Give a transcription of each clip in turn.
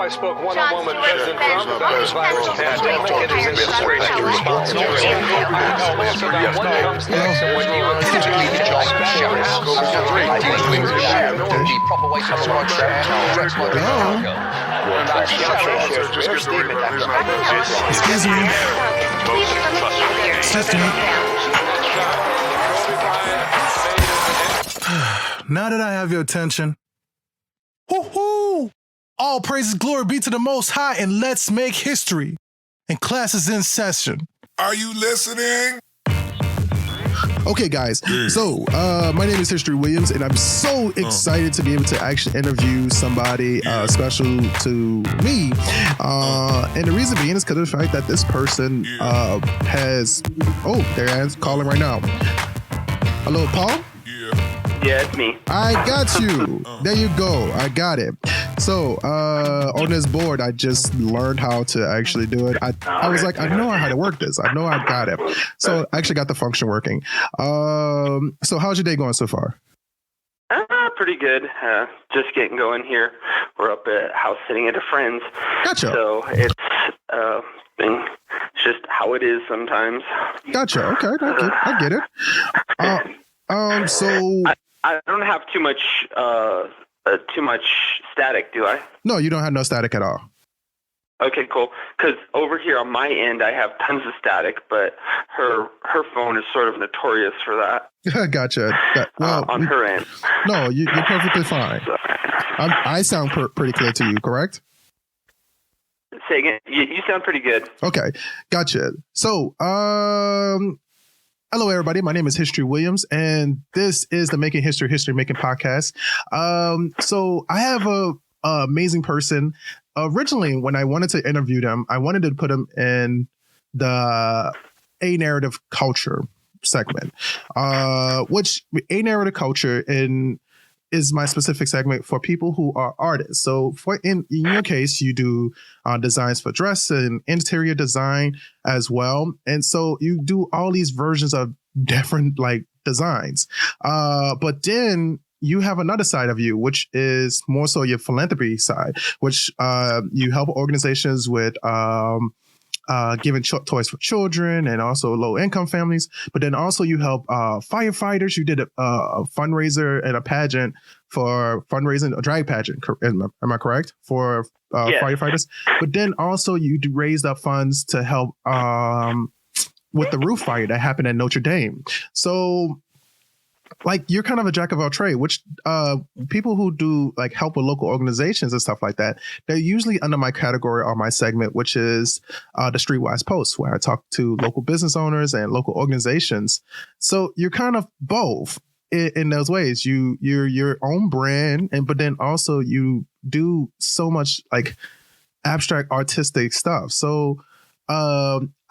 I spoke one-on-one with President Trump about this virus pandemic and his administration's response. Typically, the job the proper way to Excuse me. Now that I have your attention, woo-hoo! All praises, glory be to the Most High, and let's make history. And class is in session. Are you listening? Okay, guys. So, my name is History Williams, and I'm so excited to be able to actually interview somebody special to me. And the reason being is because of the fact that this person has... Oh, there I am calling right now. Hello, Paul? Yeah, it's me. I got you. There you go. I got it. So, on this board, I just learned how to actually do it. I was like, I know how to work this. I know I got it. So, I actually got the function working. So, how's your day going so far? Pretty good. Just getting going here. We're up at house sitting at a friend's. Gotcha. So, it's just how it is sometimes. Gotcha. Okay. I get it. So... I don't have too much static, do I? No, you don't have no static at all. Okay, cool. Because over here on my end, I have tons of static, but her phone is sort of notorious for that. Gotcha. Well, on her end. No, you're perfectly fine. So, I sound pretty clear to you, correct? Say again. You sound pretty good. Okay, gotcha. So, hello, everybody. My name is History Williams, and this is the Making History Making podcast. So I have a amazing person. Originally, when I wanted to interview them, I wanted to put them in the A narrative culture segment, which A narrative culture is my specific segment for people who are artists. So in your case, you do designs for dress and interior design as well. And so you do all these versions of different like designs. But then you have another side of you, which is more so your philanthropy side, which you help organizations with giving toys for children and also low income families. But then also you help firefighters. You did a fundraiser and a pageant for fundraising, a drag pageant. Am I correct? For firefighters. But then also you raised up funds to help with the roof fire that happened at Notre Dame. So like you're kind of a jack of all trades, which people who do like help with local organizations and stuff like that, they're usually under my category or my segment, which is the Streetwise Post, where I talk to local business owners and local organizations. So you're kind of both in those ways. You're your own brand, but then also you do so much like abstract artistic stuff. So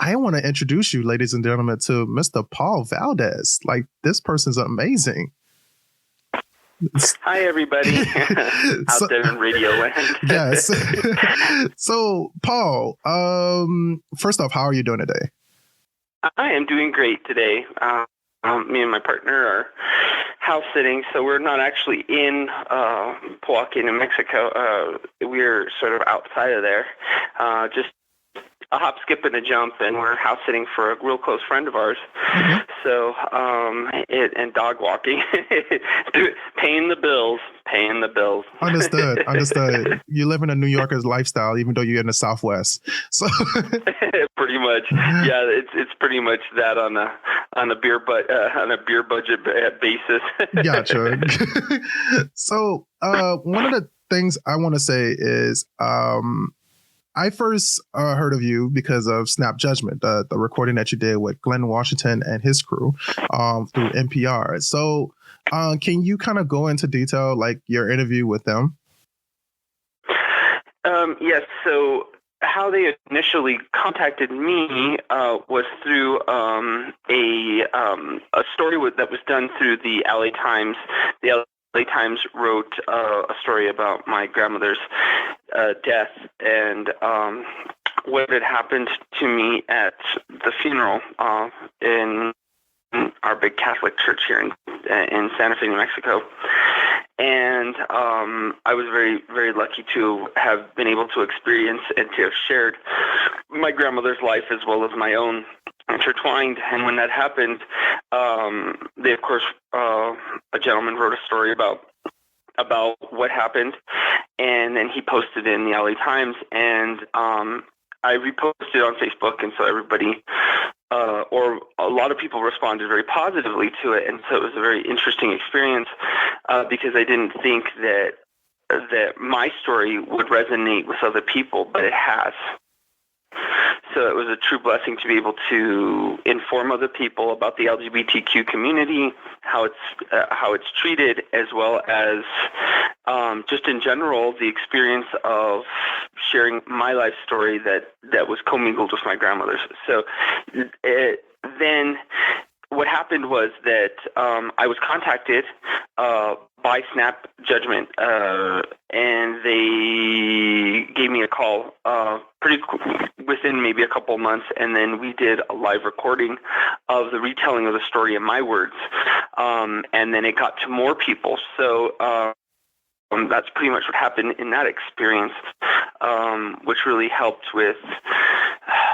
I want to introduce you, ladies and gentlemen, to Mr. Paul Valdez. Like, this person's amazing. Hi, everybody out there in Radio Land. Yes. So, Paul, first off, how are you doing today? I am doing great today. Me and my partner are house sitting, so we're not actually in Milwaukee, New Mexico. We're sort of outside of there, just a hop, skip, and a jump, and we're house sitting for a real close friend of ours. Mm-hmm. So, and dog walking, paying the bills. Understood. You live in a New Yorker's lifestyle, even though you're in the Southwest. So, pretty much, yeah, it's pretty much that on a beer budget basis. Gotcha. So, one of the things I want to say is, I first heard of you because of Snap Judgment, the recording that you did with Glenn Washington and his crew through NPR. So can you kind of go into detail, like your interview with them? Yes. So how they initially contacted me was through a story that was done through the LA Times. The LA Times wrote a story about my grandmother's death and what had happened to me at the funeral in our big Catholic church here in Santa Fe, New Mexico. And I was very, very lucky to have been able to experience and to have shared my grandmother's life as well as my own intertwined. And when that happened, they, of course, a gentleman wrote a story about what happened, and then he posted it in the LA Times, and I reposted it on Facebook, and so everybody, or a lot of people responded very positively to it, and so it was a very interesting experience because I didn't think that my story would resonate with other people, but it has. So it was a true blessing to be able to inform other people about the LGBTQ community, how it's treated, as well as just in general the experience of sharing my life story that was commingled with my grandmother's. So then what happened was that I was contacted by Snap Judgment, and they gave me a call within maybe a couple of months, and then we did a live recording of the retelling of the story in my words, and then it got to more people. So that's pretty much what happened in that experience, which really helped with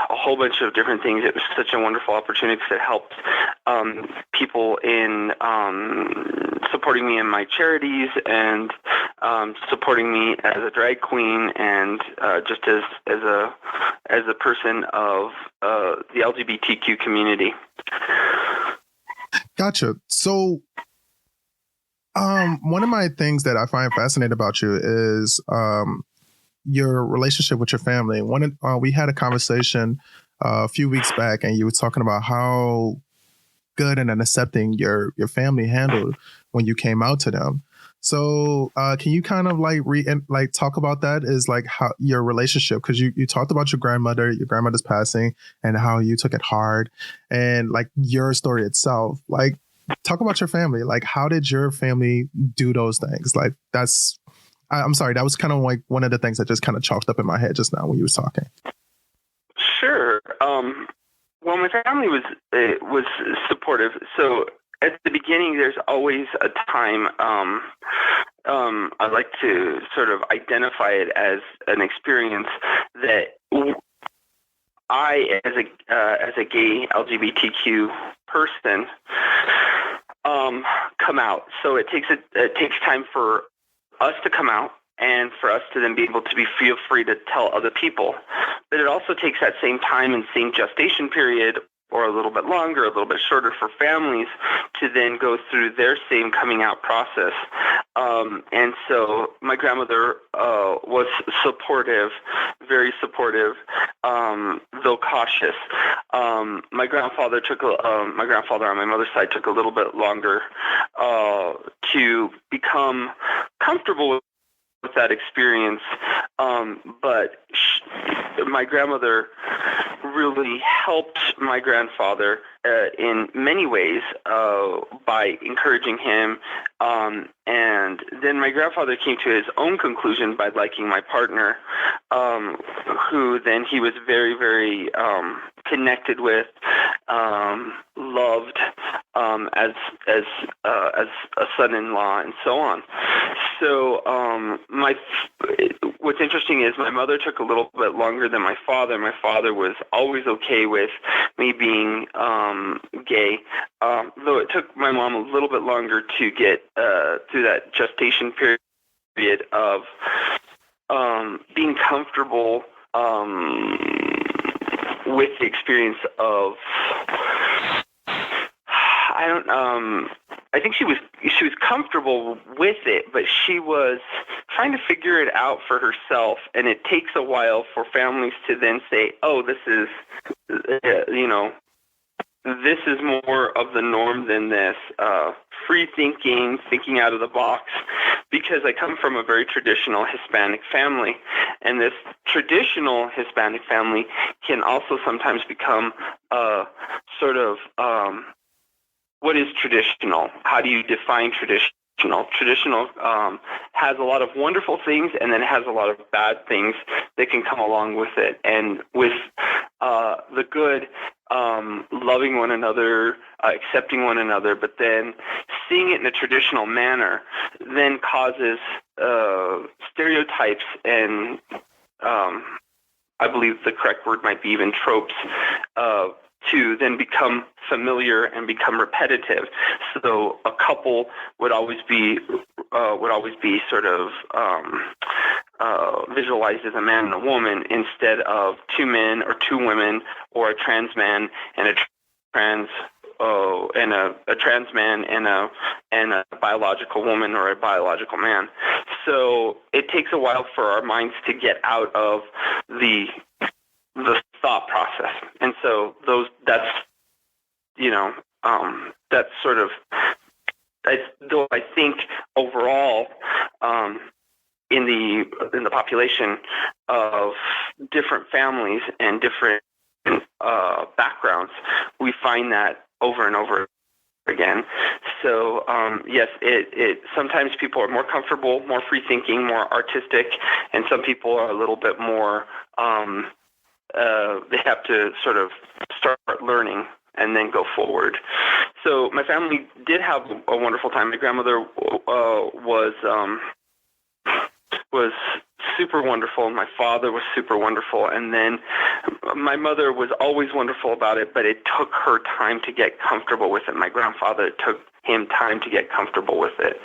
a whole bunch of different things. It was such a wonderful opportunity because it helped people in supporting me in my charities and supporting me as a drag queen and just as a person of the LGBTQ community. Gotcha. So one of my things that I find fascinating about you is your relationship with your family. We had a conversation a few weeks back, and you were talking about how good and accepting your family handled when you came out to them. So can you kind of talk about that? Is like how your relationship, because you talked about your grandmother's passing and how you took it hard, and like your story itself. Like, talk about your family. Like, how did your family do those things? Like, I'm sorry, that was kind of like one of the things that just kind of chalked up in my head just now when you was talking. Sure. Well, my family was supportive. So at the beginning, there's always a time. I like to sort of identify it as an experience that I, as a gay LGBTQ person, come out. So it takes time for us to come out and for us to then be able to feel free to tell other people. But it also takes that same time and same gestation period, or a little bit longer, a little bit shorter, for families to then go through their same coming out process. And so my grandmother was supportive, very supportive, though cautious. My grandfather on my mother's side took a little bit longer to become comfortable with that experience, but my grandmother really helped my grandfather in many ways by encouraging him, and then my grandfather came to his own conclusion by liking my partner, who then he was very, very connected with, loved as a son-in-law, and so on. So what's interesting is my mother took a little bit longer than my father. My father was always okay with me being gay, though it took my mom a little bit longer to get through that gestation period of being comfortable with the experience of, I think she was comfortable with it, but she was trying to figure it out for herself, and it takes a while for families to then say, oh, this is more of the norm than this, free thinking out of the box, because I come from a very traditional Hispanic family, and this traditional Hispanic family can also sometimes become sort of what is traditional? How do you define traditional? Traditional has a lot of wonderful things, and then it has a lot of bad things that can come along with it. And with the good loving one another, accepting one another, but then seeing it in a traditional manner then causes stereotypes and I believe the correct word might be even tropes to then become familiar and become repetitive. So a couple would always be sort of visualized as a man and a woman instead of two men or two women, or a trans man and a trans man and a biological woman or a biological man. So it takes a while for our minds to get out of the thought process, and so that's sort of, though I think overall in the population of different families and different backgrounds, we find that over and over again. So yes, it sometimes people are more comfortable, more free thinking, more artistic, and some people are a little bit more they have to sort of start learning and then go forward. So my family did have a wonderful time. My grandmother was super wonderful. My father was super wonderful. And then my mother was always wonderful about it, but it took her time to get comfortable with it. My grandfather, it took him time to get comfortable with it.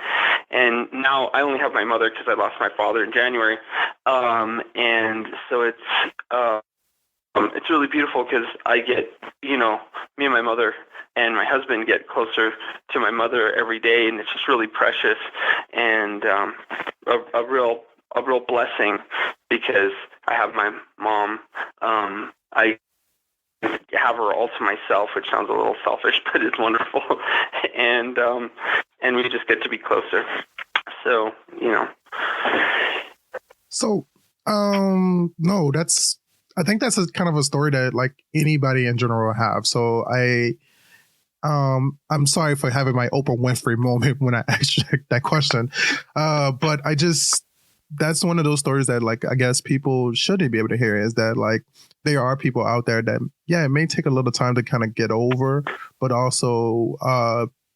And now I only have my mother because I lost my father in January. And so it's really beautiful because I get, me and my mother and my husband get closer to my mother every day, and it's just really precious and a real blessing because I have my mom. I have her all to myself, which sounds a little selfish, but it's wonderful, and we just get to be closer. So So no, I think that's a kind of a story that like anybody in general have. So I'm sorry for having my Oprah Winfrey moment when I asked you that question. But that's one of those stories that like, I guess people shouldn't be able to hear, is that like, there are people out there that, yeah, it may take a little time to kind of get over, but also,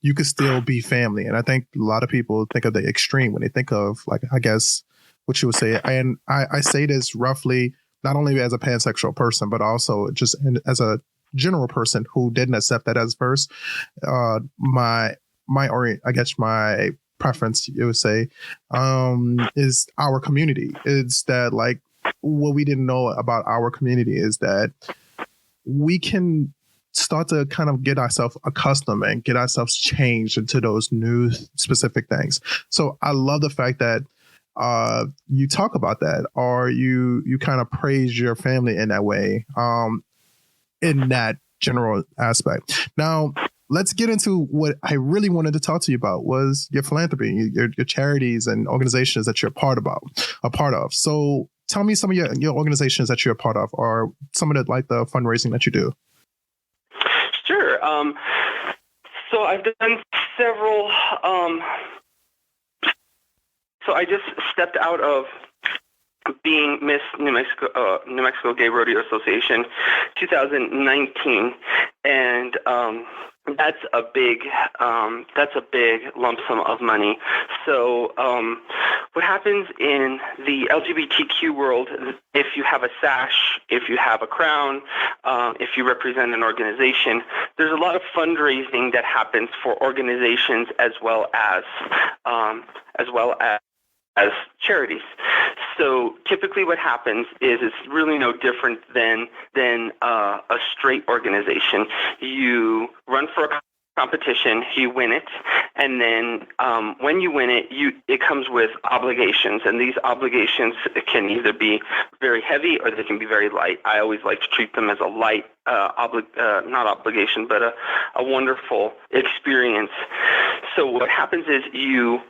you could still be family. And I think a lot of people think of the extreme when they think of like, I guess what you would say. And I say this roughly, not only as a pansexual person, but also just as a general person who didn't accept that as first. My preference, you would say, is our community. It's that like what we didn't know about our community is that we can start to kind of get ourselves accustomed and get ourselves changed into those new specific things. So I love the fact that you talk about that, or you kind of praise your family in that way, in that general aspect. Now, let's get into what I really wanted to talk to you about, was your philanthropy, your charities and organizations that you're a part of. So tell me some of your organizations that you're a part of, or some of the fundraising that you do. Sure. So I've done several. So I just stepped out of being Miss New Mexico Gay Rodeo Association 2019, and that's a big lump sum of money. So what happens in the LGBTQ world, if you have a sash, if you have a crown, if you represent an organization, there's a lot of fundraising that happens for organizations as well as charities. So typically what happens is it's really no different than a straight organization. You run for a competition, you win it, and then when you win it, it comes with obligations, and these obligations can either be very heavy or they can be very light. I always like to treat them as a light not obligation, but a wonderful experience. So what happens is you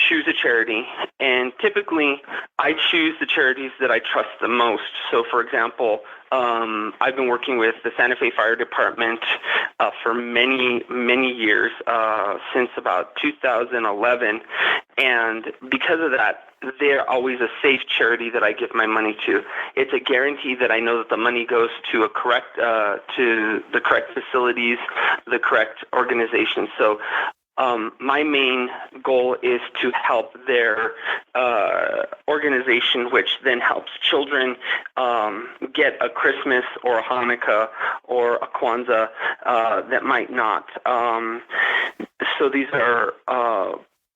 choose a charity, and typically I choose the charities that I trust the most. So for example, I've been working with the Santa Fe Fire Department for many, many years, since about 2011. And because of that, they're always a safe charity that I give my money to. It's a guarantee that I know that the money goes to to the correct facilities, the correct organization. So my main goal is to help their organization, which then helps children get a Christmas or a Hanukkah or a Kwanzaa that might not. So these are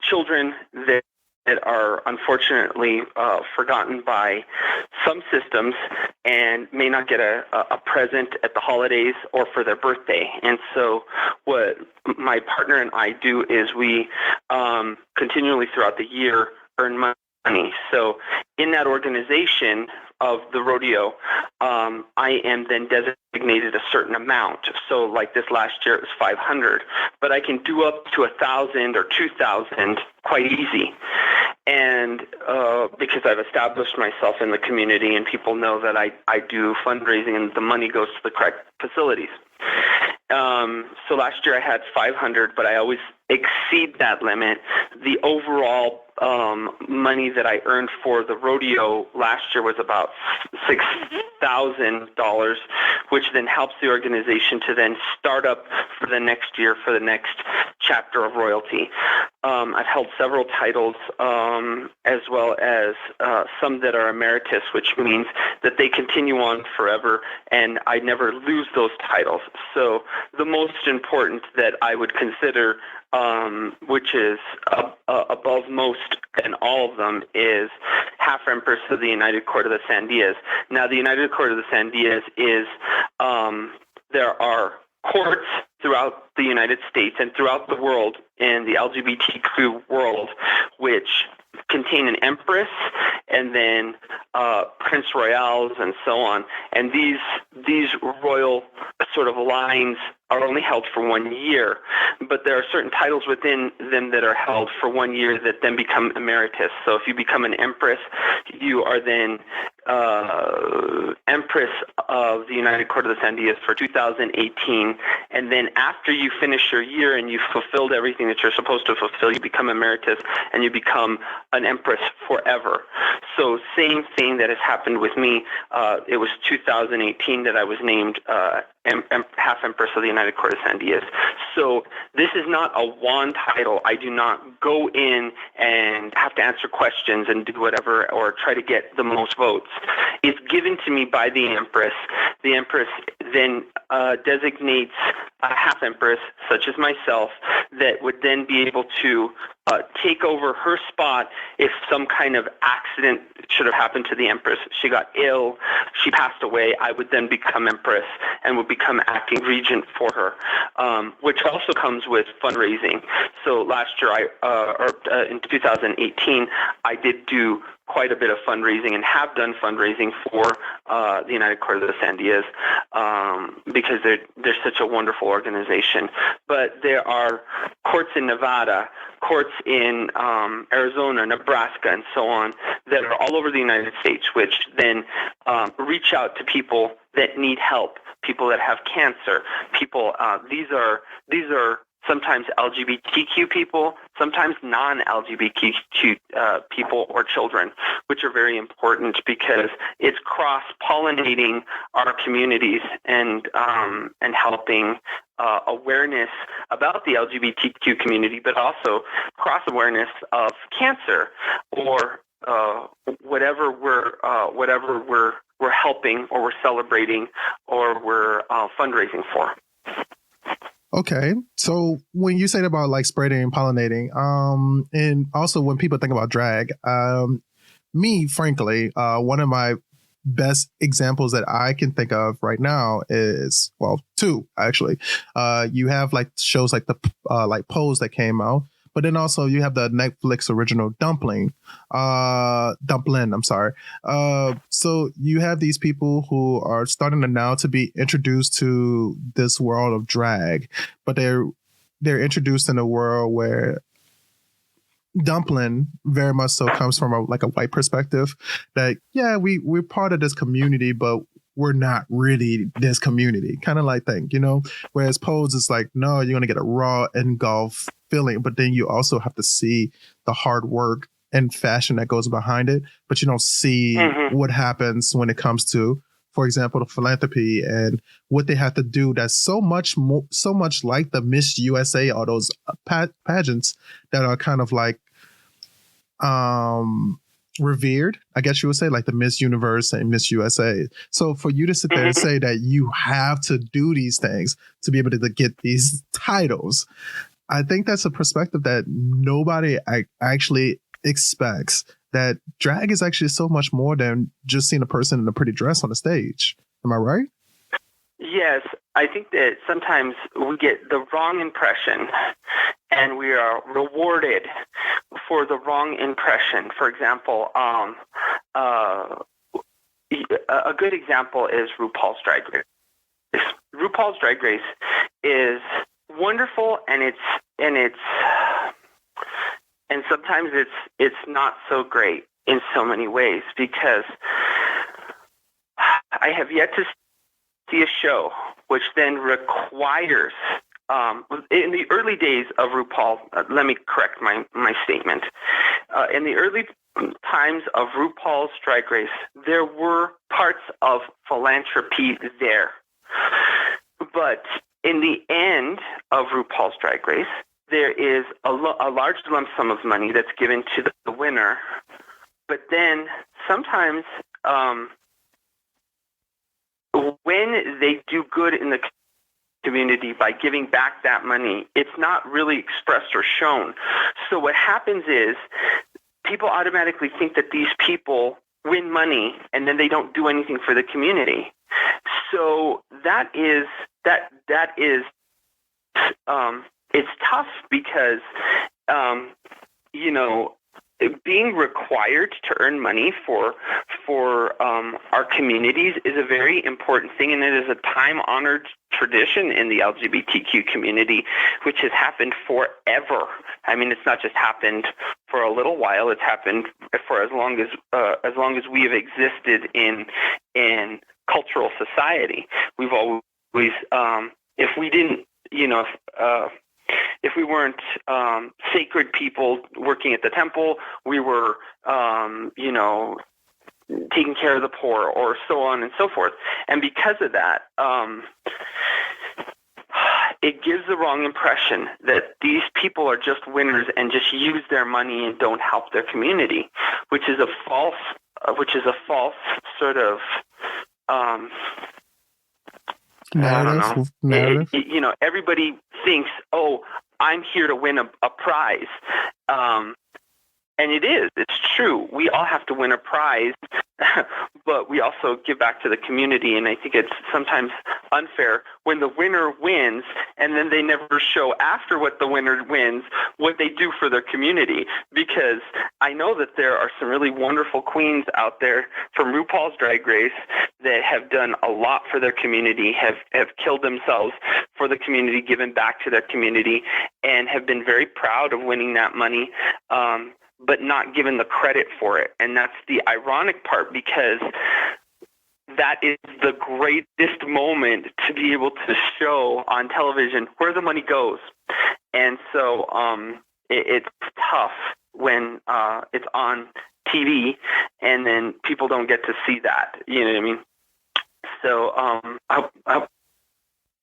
children that are unfortunately forgotten by some systems and may not get a present at the holidays or for their birthday. And so what my partner and I do is we continually throughout the year earn money. So in that organization of the rodeo, I am then designated a certain amount. So like this last year, it was 500, but I can do up to 1,000 or 2,000 quite easy. And because I've established myself in the community and people know that I do fundraising and the money goes to the correct facilities. So last year I had 500, but I always exceed that limit. The overall money that I earned for the rodeo last year was about $6,000, which then helps the organization to then start up for the next year for the next chapter of royalty. I've held several titles, as well as some that are emeritus, which means that they continue on forever, and I never lose those titles. So the most important that I would consider, which is above most and all of them, is Half Empress of the United Court of the Sandias. Now, the United Court of the Sandias is, there are courts throughout the United States and throughout the world in the LGBTQ world, which contain an empress and then prince royales and so on. And these royal sort of lines are only held for 1 year, but there are certain titles within them that are held for 1 year that then become emeritus. So if you become an empress, you are then Empress of the United Court of the Sandias for 2018, and then after you finish your year and you've fulfilled everything that you're supposed to fulfill, you become emeritus and you become an empress forever. So same thing that has happened with me. It was 2018 that I was named Half Empress of the United Court of Sandias. So this is not a wand title. I do not go in and have to answer questions and do whatever or try to get the most votes. It's given to me by the Empress. The Empress then designates a half Empress, such as myself, that would then be able to take over her spot if some kind of accident should have happened to the Empress. She got ill, she passed away, I would then become Empress and would become acting regent for her, which also comes with fundraising. So last year, in 2018, I did do quite a bit of fundraising and have done fundraising for the United Court of the Sandias because they're such a wonderful organization. But there are courts in Nevada, courts in Arizona, Nebraska, and so on that are all over the United States, which then reach out to people that need help, people that have cancer, people. These are sometimes LGBTQ people, sometimes non-LGBTQ people or children, which are very important because it's cross-pollinating our communities and helping awareness about the LGBTQ community, but also cross-awareness of cancer or whatever we're helping or we're celebrating or we're fundraising for. Okay, so when you say about like spreading and pollinating, and also when people think about drag, me, frankly, one of my best examples that I can think of right now is, well, two actually. You have like shows like the like Pose that came out, but then also you have the Netflix original Dumplin'. I'm sorry. So you have these people who are starting to now to be introduced to this world of drag, but they're introduced in a world where Dumplin' very much so comes from a white perspective that, yeah, we're part of this community, but we're not really this community kind of like thing, you know, whereas Pose is like, no, you're going to get a raw engulf feeling, but then you also have to see the hard work and fashion that goes behind it, but you don't see what happens when it comes to, for example, the philanthropy and what they have to do. That's so much like the Miss USA or those pageants that are kind of like revered, I guess you would say, like the Miss Universe and Miss USA. So for you to sit there and say that you have to do these things to be able to get these titles, I think that's a perspective that nobody actually expects, that drag is actually so much more than just seeing a person in a pretty dress on the stage. Am I right? Yes, I think that sometimes we get the wrong impression and we are rewarded for the wrong impression. For example, a good example is RuPaul's Drag Race. RuPaul's Drag Race is wonderful, and sometimes it's not so great in so many ways, because I have yet to see a show which then requires, in the early days of RuPaul, let me correct my statement. In the early times of RuPaul's Drag Race, there were parts of philanthropy there. But in the end of RuPaul's Drag Race, there is a large lump sum of money that's given to the winner. But then sometimes when they do good in the community by giving back that money, it's not really expressed or shown. So what happens is people automatically think that these people win money and then they don't do anything for the community. So that is it's tough because being required to earn money for our communities is a very important thing, and it is a time-honored tradition in the LGBTQ community, which has happened forever. I mean, it's not just happened for a little while; it's happened for as long as we have existed in cultural society. We've always, if we didn't, if we weren't sacred people working at the temple, we were, taking care of the poor, or so on and so forth. And because of that, it gives the wrong impression that these people are just winners and just use their money and don't help their community, which is a false sort of narrative. Everybody thinks, oh, I'm here to win a prize. And it's true. We all have to win a prize, but we also give back to the community. And I think it's sometimes unfair when the winner wins and then they never show after what the winner wins what they do for their community. Because I know that there are some really wonderful queens out there from RuPaul's Drag Race that have done a lot for their community, have killed themselves for the community, given back to their community, and have been very proud of winning that money, but not given the credit for it. And that's the ironic part, because that is the greatest moment to be able to show on television where the money goes. And so it's tough when it's on TV and then people don't get to see that. You know what I mean? So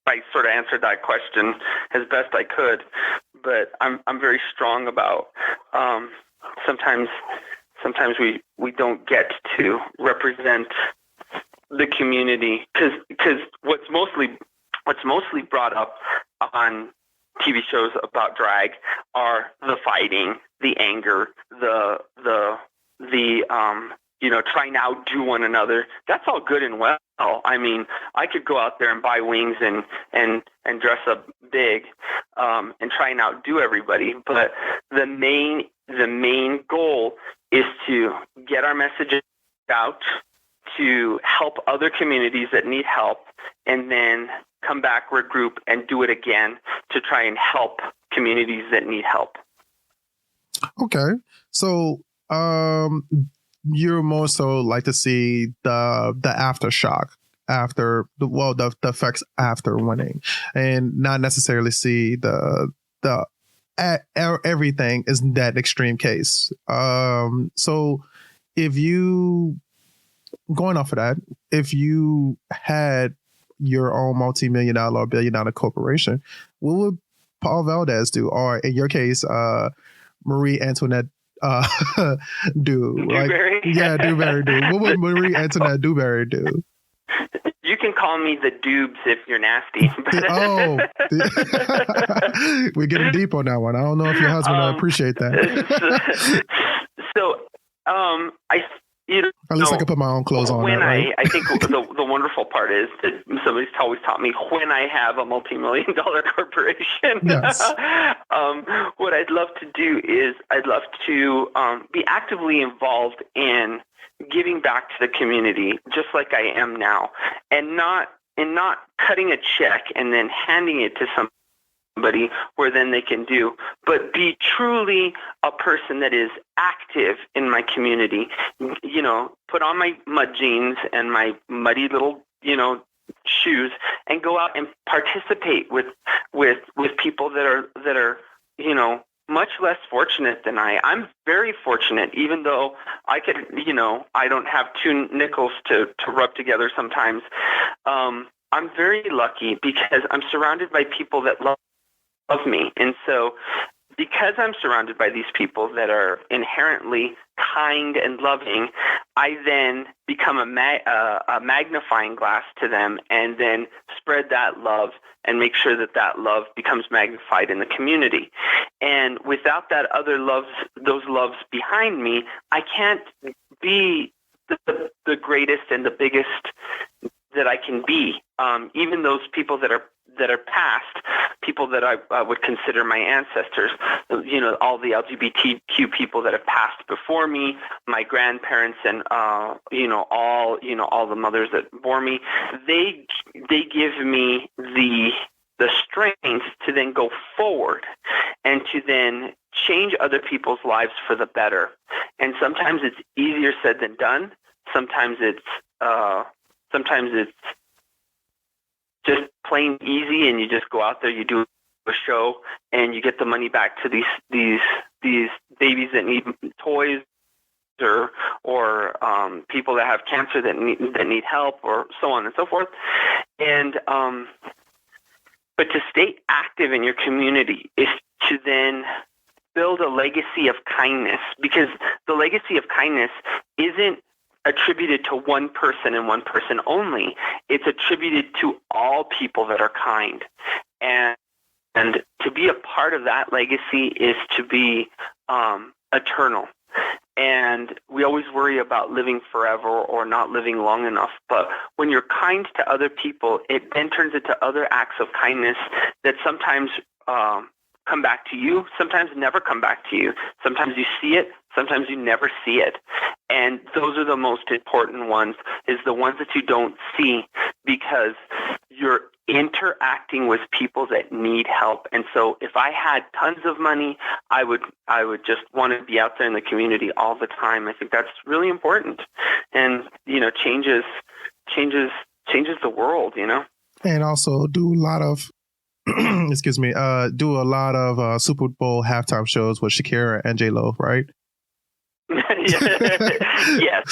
I sort of answered that question as best I could, but I'm very strong about sometimes we don't get to represent the community, because what's mostly brought up on TV shows about drag are the fighting, the anger, the try and outdo one another. That's all good and well. I mean, I could go out there and buy wings and dress up big and try and outdo everybody, but the main goal is to get our message out, to help other communities that need help, and then come back, regroup, and do it again to try and help communities that need help. Okay. So you're more so like to see the aftershock after the effects after winning, and not necessarily see the everything is that extreme case. So if you, going off of that, if you had your own multi-million-dollar or billion-dollar corporation, what would Paul Valdez do? Or in your case, Marie Antoinette do? Dewberry? Yeah, Dewberry do. What would Marie Antoinette Dewberry do? You can call me the Dubes if you're nasty. We're getting deep on that one. I don't know if your husband will appreciate that. At least I can put my own clothes on. I think the wonderful part is that somebody's always taught me, when I have a multi-million-dollar corporation, yes. What I'd love to do is I'd love to be actively involved in giving back to the community, just like I am now, and not cutting a check and then handing it to somebody where then they can do, but be truly a person that is active in my community. Put on my mud jeans and my muddy little, shoes and go out and participate with people that are, much less fortunate than I. I'm very fortunate, even though I could, I don't have two nickels to rub together sometimes. I'm very lucky because I'm surrounded by people that love me. And so because I'm surrounded by these people that are inherently kind and loving, I then become a magnifying glass to them and then spread that love and make sure that love becomes magnified in the community. And without those loves behind me, I can't be the greatest and the biggest that I can be. Even those people that are past, people that I would consider my ancestors, all the LGBTQ people that have passed before me, my grandparents, and all the mothers that bore me, they give me the strength to then go forward and to then change other people's lives for the better. And sometimes it's easier said than done. Sometimes it's just plain easy, and you just go out there, you do a show, and you get the money back to these babies that need toys, or people that have cancer that need help, or so on and so forth. And but to stay active in your community is to then build a legacy of kindness, because the legacy of kindness isn't attributed to one person and one person only. It's attributed to all people that are kind. And to be a part of that legacy is to be eternal. And we always worry about living forever or not living long enough. But when you're kind to other people, it then turns into other acts of kindness that sometimes come back to you, sometimes never come back to you. Sometimes you see it, sometimes you never see it. And those are the most important ones, is the ones that you don't see, because you're interacting with people that need help. And so if I had tons of money, I would just want to be out there in the community all the time. I think that's really important. And, changes the world, And also do a lot of do a lot of Super Bowl halftime shows with Shakira and J-Lo, right? yes.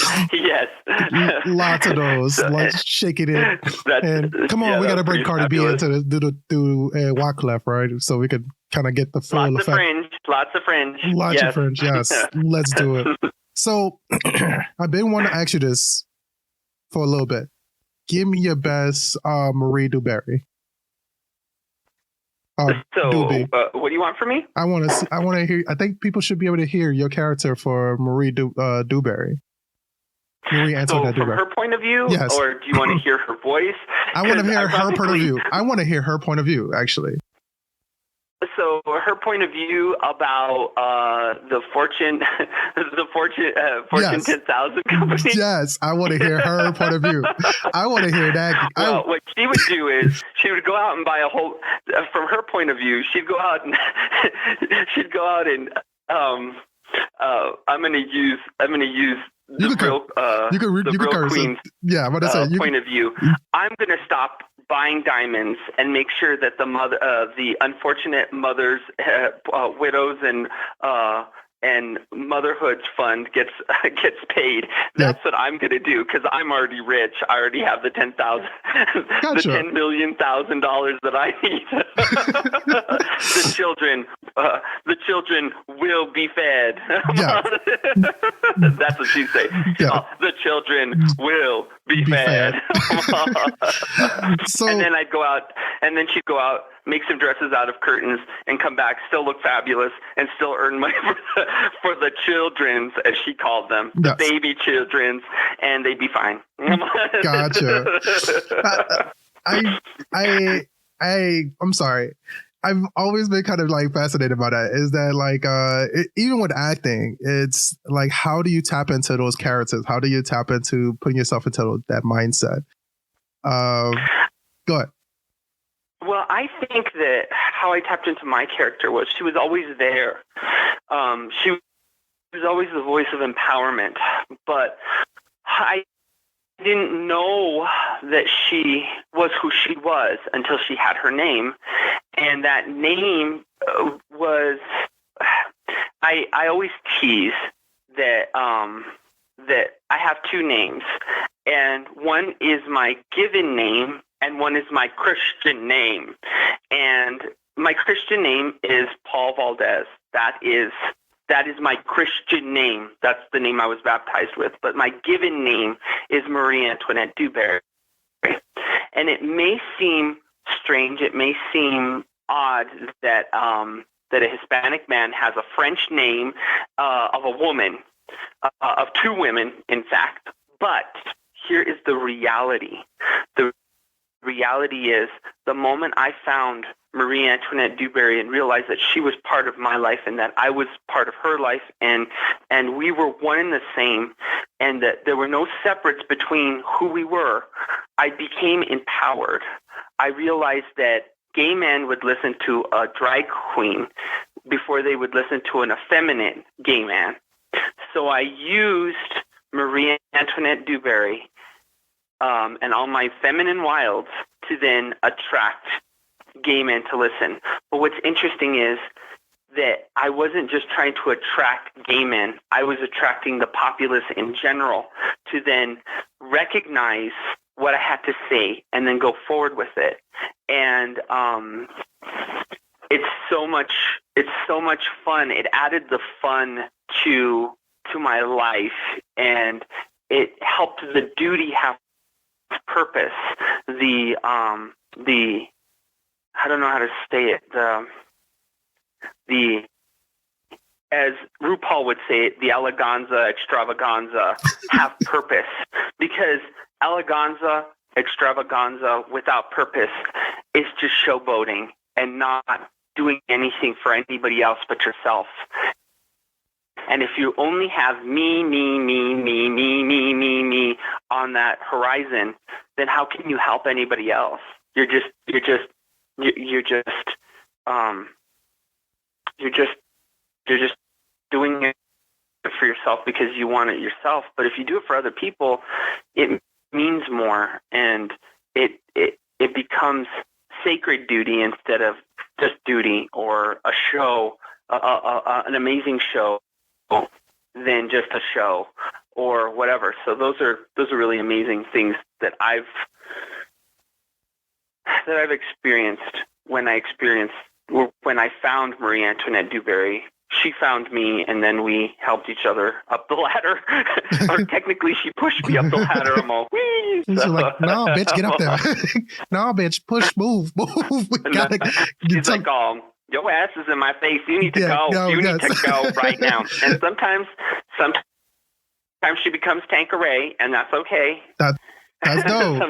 Lots of those, like shaking it. And come on, we got to bring Cardi B into do Wyclef, right? So we could kind of get the full effect. Lots of fringe. Of fringe, yes. Let's do it. So I've been wanting to ask you this for a little bit. Give me your best Marie Dewberry. What do you want from me? I want to hear. I think people should be able to hear your character for Marie Dewberry. Marie Antoinette Dewberry. From her point of view, yes. Or do you want to hear her voice? I want to hear her point of view. I want to hear her point of view, actually. So her point of view about the Fortune 10,000 company. Yes, I want to hear her point of view. I want to hear that. Well, what she would do is she would go out and buy a whole. From her point of view, she'd go out and I'm going to use the real queen's yeah, I'm going to say point of view. I'm going to stop buying diamonds and make sure that the unfortunate mothers, widows, and motherhood's fund gets paid. That's what I'm going to do because I'm already rich. I already have the $10,000, Gotcha. the $10 million that I need. The children will be fed. Yeah. That's what she say. Yeah. The children will be fed. So, and then I'd go out, and then she'd go out, make some dresses out of curtains, and come back, still look fabulous, and still earn money for the children's, as she called them, the baby children's, and they'd be fine. Gotcha. I'm sorry. I've always been kind of like fascinated by that. Is that like even with acting, it's like how do you tap into those characters? How do you tap into putting yourself into that mindset? Go ahead. Well, I think that how I tapped into my character was she was always there. She was always the voice of empowerment, but I didn't know that she was who she was until she had her name. And that name was, I always tease that that I have two names, and one is my given name and one is my Christian name. And my Christian name is Paul Valdez. That is my Christian name. That's the name I was baptized with. But my given name is Marie Antoinette Dewberry. And it may seem strange, it may seem odd that that a Hispanic man has a French name of a woman, of two women, in fact. But here is the reality. The reality is the moment I found Marie Antoinette Dewberry and realized that she was part of my life and that I was part of her life, and we were one and the same, and that there were no separates between who we were, I became empowered. I realized that gay men would listen to a drag queen before they would listen to an effeminate gay man. So I used Marie Antoinette Dewberry and all my feminine wilds to then attract gay men to listen. But what's interesting is that I wasn't just trying to attract gay men. I was attracting the populace in general to then recognize what I had to say and then go forward with it. And it's so much fun. It added the fun to my life, and it helped the duty have purpose. The I don't know how to say it. The as RuPaul would say it, the eleganza, extravaganza have purpose, because eleganza, extravaganza without purpose is just showboating and not doing anything for anybody else but yourself. And if you only have me on that horizon, then how can you help anybody else? You're just doing it for yourself because you want it yourself. But if you do it for other people, it means more, and it becomes sacred duty instead of just duty, or a show, an amazing show, than just a show or whatever. So those are really amazing things that I've experienced when I found Marie Antoinette Dewberry. She found me, and then we helped each other up the ladder. Or technically, she pushed me up the ladder. I'm all, wee. She's like, no, bitch, get up there. No, bitch, push, move. We gotta, she's like, your ass is in my face. You need to go. You need to go right now. And sometimes she becomes Tanqueray, and that's okay. That's dope.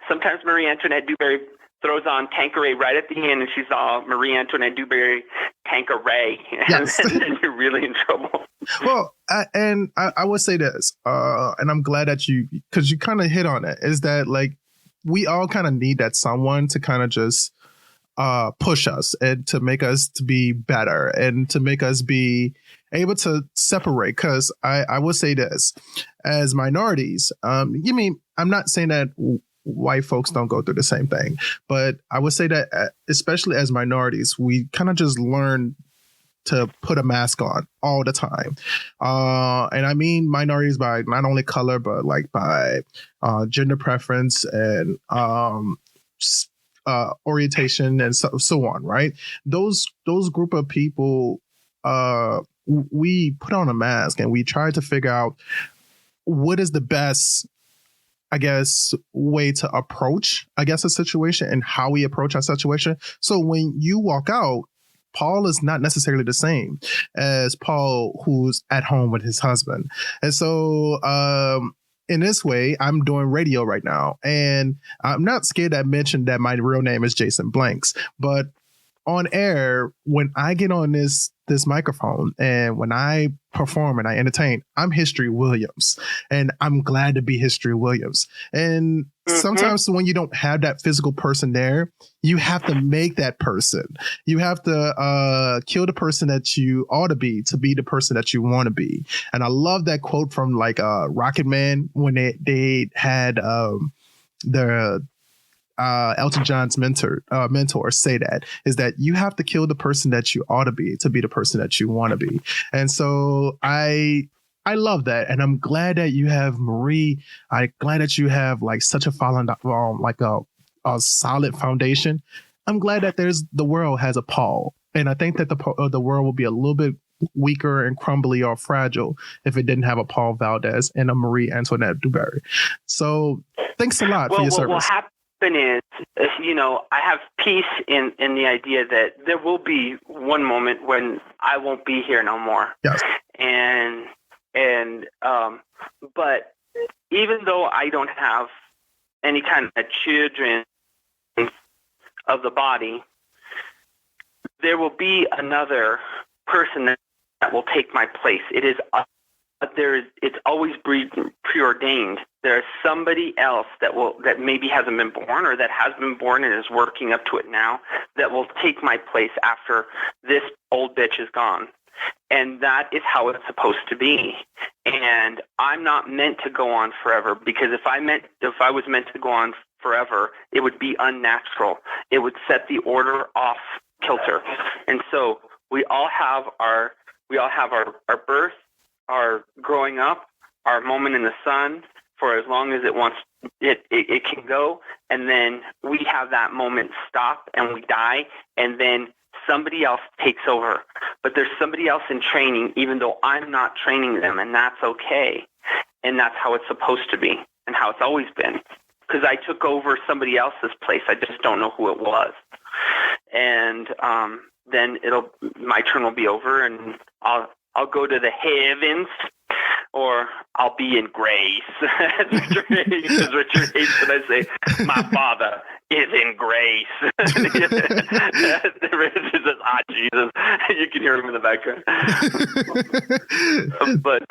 Sometimes Marie Antoinette Dewberry throws on Tanqueray right at the end, and she's all Marie Antoinette Dewberry Tanqueray, yes. and then you're really in trouble. Well, I would say this, and I'm glad that because you kind of hit on it, is that like we all kind of need that someone to kind of just push us and to make us to be better and to make us be able to separate. Because I would say this, as minorities, I'm not saying that white folks don't go through the same thing. But I would say that, especially as minorities, we kind of just learn to put a mask on all the time. And I mean minorities by not only color, but like by gender preference and orientation and so on, right? Those group of people, we put on a mask and we try to figure out what is the best, I guess, way to approach, I guess, a situation and how we approach our situation. So when you walk out, Paul is not necessarily the same as Paul who's at home with his husband. And so in this way, I'm doing radio right now. And I'm not scared to mention that my real name is Jason Blanks. But on air, when I get on this microphone and when I perform and I entertain, I'm History Williams, and I'm glad to be History Williams. And sometimes when you don't have that physical person there, you have to make that person. You have to kill the person that you ought to be the person that you want to be. And I love that quote from like Rocket Man when they had the Elton John's mentor say that, is that you have to kill the person that you ought to be the person that you want to be. And so I love that. And I'm glad that you have Marie. I'm glad that you have like such a following, like a solid foundation. I'm glad that the world has a Paul. And I think that the world will be a little bit weaker and crumbly or fragile if it didn't have a Paul Valdez and a Marie Antoinette Dewberry. So thanks a lot for your service. Is, I have peace in the idea that there will be one moment when I won't be here no more. Yes. But even though I don't have any kind of children of the body, there will be another person that will take my place. It's always preordained. There's somebody else that maybe hasn't been born or that has been born and is working up to it now that will take my place after this old bitch is gone. And that is how it's supposed to be. And I'm not meant to go on forever, because if I was meant to go on forever, it would be unnatural. It would set the order off kilter. And so we all have our birth, our growing up, our moment in the sun for as long as it can go, and then we have that moment stop and we die, and then somebody else takes over. But there's somebody else in training, even though I'm not training them, and that's okay. And that's how it's supposed to be and how it's always been. Because I took over somebody else's place. I just don't know who it was. And then my turn will be over, and I'll go to the heavens, or I'll be in grace. As Richard hates when I say, my Father is in grace. Richard says, Jesus. You can hear him in the background. But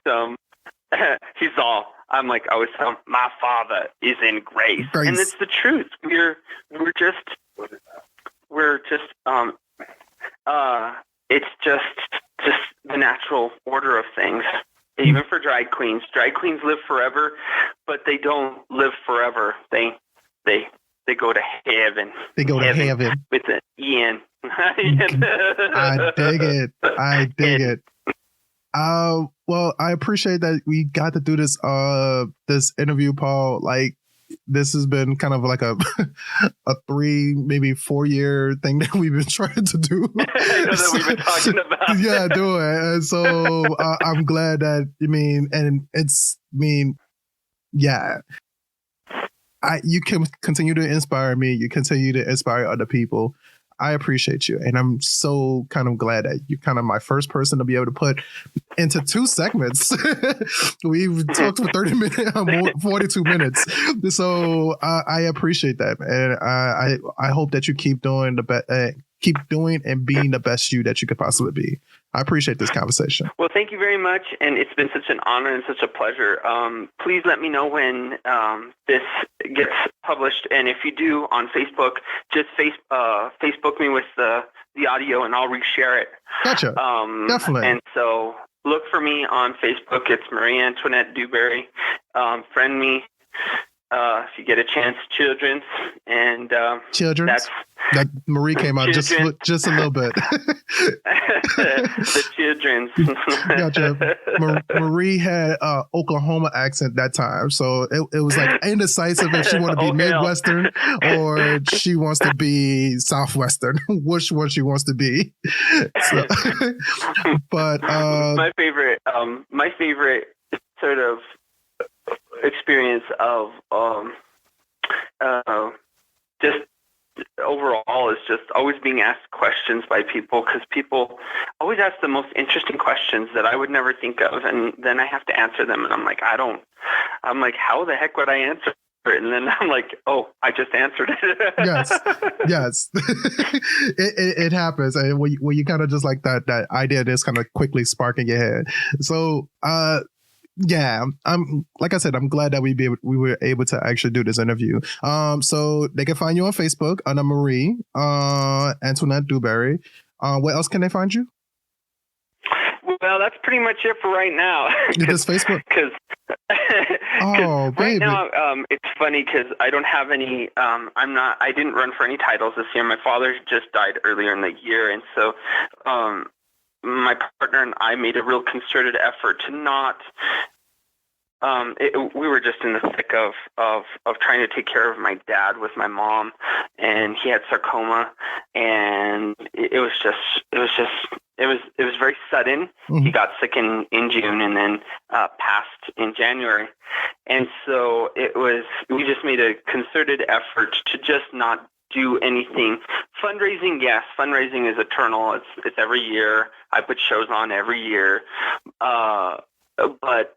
he's all, I'm like, I always tell him, my Father is in grace. And it's the truth. It's just the natural order of things. Even for drag queens live forever, but they don't live forever. They go to heaven. They go to heaven with an Ian. I dig it. Well, I appreciate that we got to do this interview, Paul. Like, this has been kind of like a 3, maybe 4 year thing that we've been trying to do. I know that we've been talking about. Yeah, do it. And so I'm glad that you can continue to inspire me. You continue to inspire other people. I appreciate you. And I'm so kind of glad that you're kind of my first person to be able to put into 2 segments. We've talked for 30 minutes, 42 minutes. So I appreciate that. And I hope that you keep doing keep doing and being the best you that you could possibly be. I appreciate this conversation. Well, thank you very much. And it's been such an honor and such a pleasure. Please let me know when this gets published. And if you do on Facebook, just Facebook me with the audio and I'll reshare it. Gotcha. Definitely. And so look for me on Facebook. It's Marie Antoinette Dewberry. Friend me. if you get a chance, Chilldrin, and Children. That Marie came out just a little bit. The Chilldrin. Gotcha. Marie had Oklahoma accent that time, so it was like indecisive if she wanted to be Midwestern or she wants to be Southwestern. Which one she wants to be. So, but my favorite sort of experience of just overall is just always being asked questions by people, because people always ask the most interesting questions that I would never think of, and then I have to answer them, and I'm like, how the heck would I answer it? And then I'm like, oh, I just answered it. yes. it happens, and when you kind of just like that idea just kind of quickly spark in your head. So yeah, I'm like I said, I'm glad that we were able to actually do this interview. So they can find you on Facebook under Marie Antoinette Dewberry. Where else can they find you? Well, that's pretty much it for right now. Just Facebook? Because right now, it's funny because I don't have any. I didn't run for any titles this year. My father just died earlier in the year, and so my partner and I made a real concerted effort to not. We were just in the thick of trying to take care of my dad with my mom, and he had sarcoma, and it was very sudden. Mm-hmm. He got sick in June and then passed in January, and so we just made a concerted effort to just not do anything. Fundraising, yes, fundraising is eternal. It's every year. I put shows on every year, but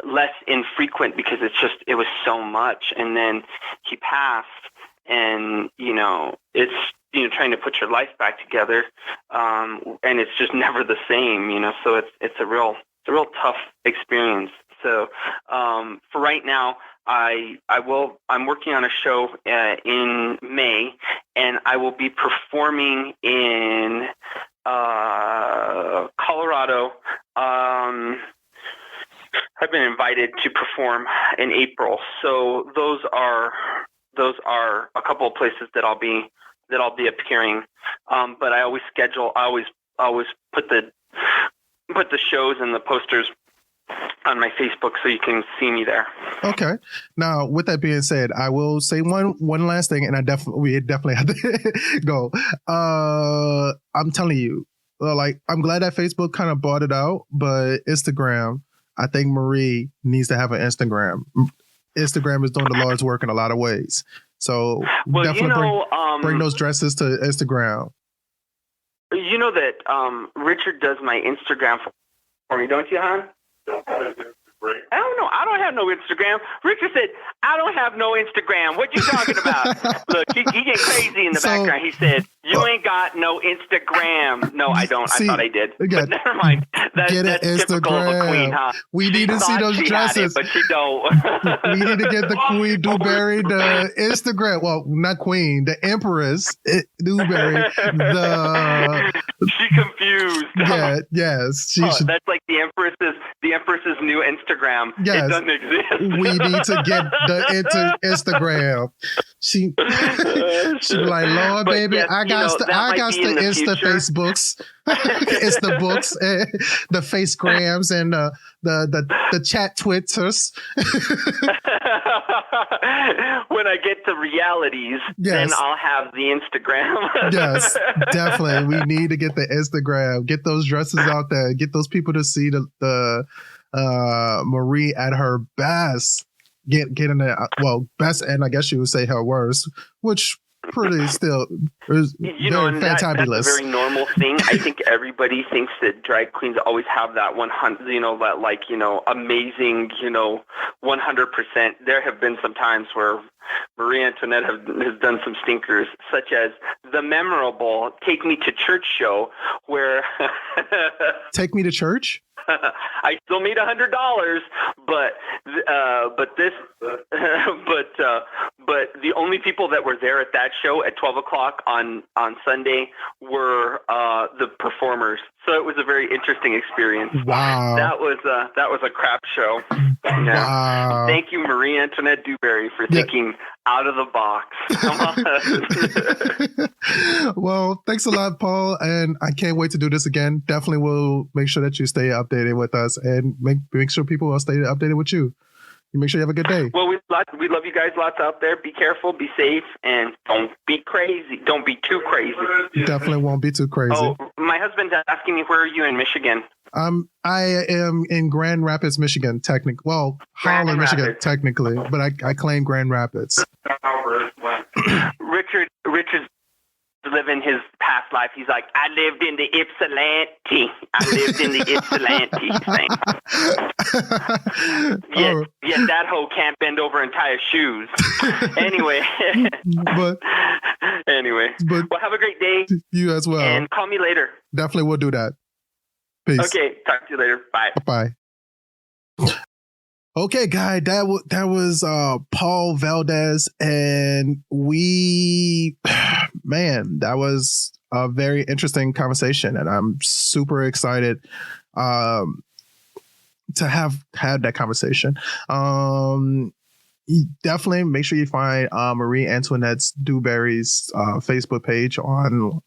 less infrequent because it was so much. And then he passed, and it's trying to put your life back together, and it's just never the same. So it's a real tough experience. So for right now, I'm working on a show in May, and I will be performing in Colorado. I've been invited to perform in April, so those are a couple of places that I'll be appearing. But I always put the shows and the posters on my Facebook so you can see me there. Okay. Now, with that being said, I will say one last thing, and we definitely have to go. I'm telling you, I'm glad that Facebook kind of bought it out, but Instagram, I think Marie needs to have an Instagram. Instagram is doing the Lord's work in a lot of ways. So definitely bring those dresses to Instagram. You know that Richard does my Instagram for me, don't you, hon? I don't know. I don't have no Instagram. Richard said, I don't have no Instagram. What you talking about? Look, he get crazy in the background. He said, you ain't got no Instagram. No, I don't. I thought I did. But never mind. That's typical of a queen, huh? We need to see those dresses. But she don't. We need to get the Queen Dewberry, the Instagram. Well, not Queen, the Empress Dewberry. She confused. Yeah, yes. That's like the Empress's new Instagram. Yes. It doesn't exist. We need to get the Instagram. She be like, Lord, baby, yes, I got the Insta Facebooks. It's the books, the Facegrams, and the chat Twitters. When I get to realities, then I'll have the Instagram. Yes, definitely. We need to get the Instagram. Get those dresses out there. Get those people to see the Marie at her best. Get in there. Well, best, and I guess you would say her worst, which pretty still is very fantabulous. That's a very normal thing. I think everybody thinks that drag queens always have that 100, amazing, 100%. There have been some times where Marie Antoinette has done some stinkers, such as the memorable "Take Me to Church" show, where Take Me to Church. I still made $100, but the only only people that were there at that show at 12 o'clock on Sunday were the performers. So it was a very interesting experience. Wow. That was a crap show. Yeah. Wow. Thank you, Marie Antoinette Dewberry, for thinking out of the box. Come on. Well, thanks a lot, Paul, and I can't wait to do this again. Definitely will make sure that you stay updated with us and make sure people will stay updated with you. You make sure you have a good day. Well, we love you guys lots out there. Be careful, be safe, and don't be crazy. Don't be too crazy. Definitely won't be too crazy. Oh, my husband's asking me, where are you in Michigan? I am in Grand Rapids, Michigan, technically. Well, Holland, Michigan, technically, but I claim Grand Rapids. Richard's living his past life. He's like, I lived in the Ypsilanti. Yeah, that hoe can't bend over and tie his shoes. Anyway. But well, have a great day. You as well. And call me later. Definitely will do that. Peace. Okay, talk to you later. Bye. Bye. Okay, guy, that was Paul Valdez, and that was a very interesting conversation, and I'm super excited to have had that conversation. Definitely make sure you find Marie Antoinette Dewberry's Facebook page on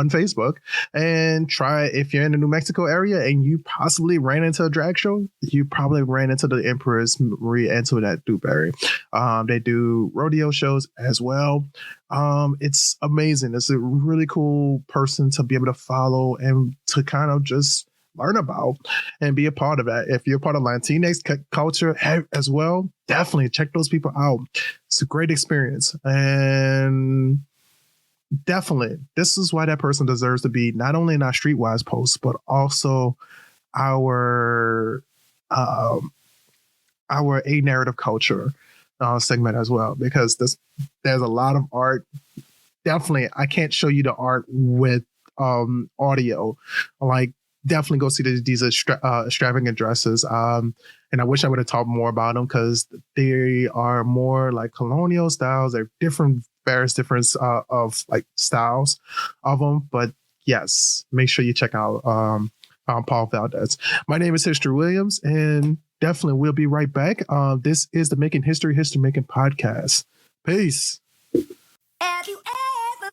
Facebook, and try, if you're in the New Mexico area and you possibly ran into a drag show, you probably ran into the Empress Marie Antoinette Dewberry. They do rodeo shows as well. It's amazing. It's a really cool person to be able to follow and to kind of just learn about and be a part of that. If you're part of Latinx culture as well, definitely check those people out. It's a great experience. And definitely, this is why that person deserves to be not only in our Streetwise posts, but also our A Narrative Culture segment as well, because there's a lot of art. Definitely, I can't show you the art with audio. Like, definitely go see these extravagant dresses. And I wish I would have talked more about them, because they are more like colonial styles. They're various different of like styles of them. But yes, make sure you check out Paul Valdez. My name is History Williams, and definitely we'll be right back. This is the Making History Making podcast. Peace. Have you ever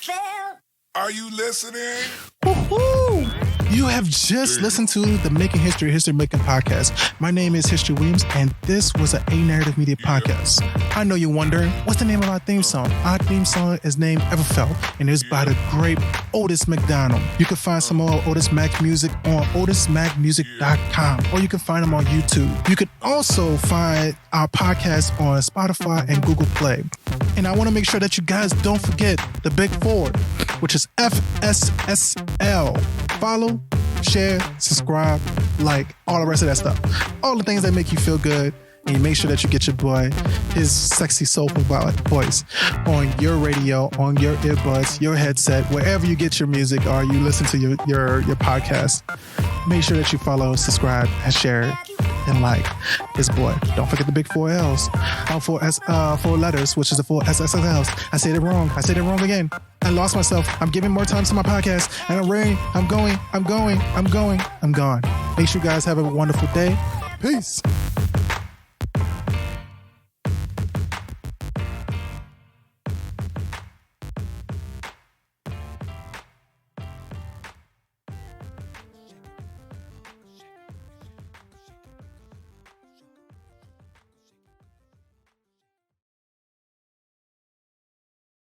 felt? Are you listening? Woo-hoo! You have just listened to the Making History Making podcast. My name is History Williams, and this was an A Narrative Media podcast. I know you're wondering, what's the name of our theme song? Our theme song is named Everfelt, and it's by the great Otis McDonald. You can find some more Otis Mac music on otismacmusic.com, or you can find them on YouTube. You can also find our podcast on Spotify and Google Play. And I want to make sure that you guys don't forget the Big Four, which is FSSL. Follow, share, subscribe, like, all the rest of that stuff. All the things that make you feel good. And you make sure that you get your boy his sexy soulful voice on your radio, on your earbuds, your headset, wherever you get your music or you listen to your podcast. Make sure that you follow, subscribe, and share and like his boy. Don't forget the big 4 L's. 4 letters, which is the 4 SSLs. I said it wrong. I said it wrong again. I lost myself. I'm giving more time to my podcast, and I'm gone. Make sure you guys have a wonderful day. Peace.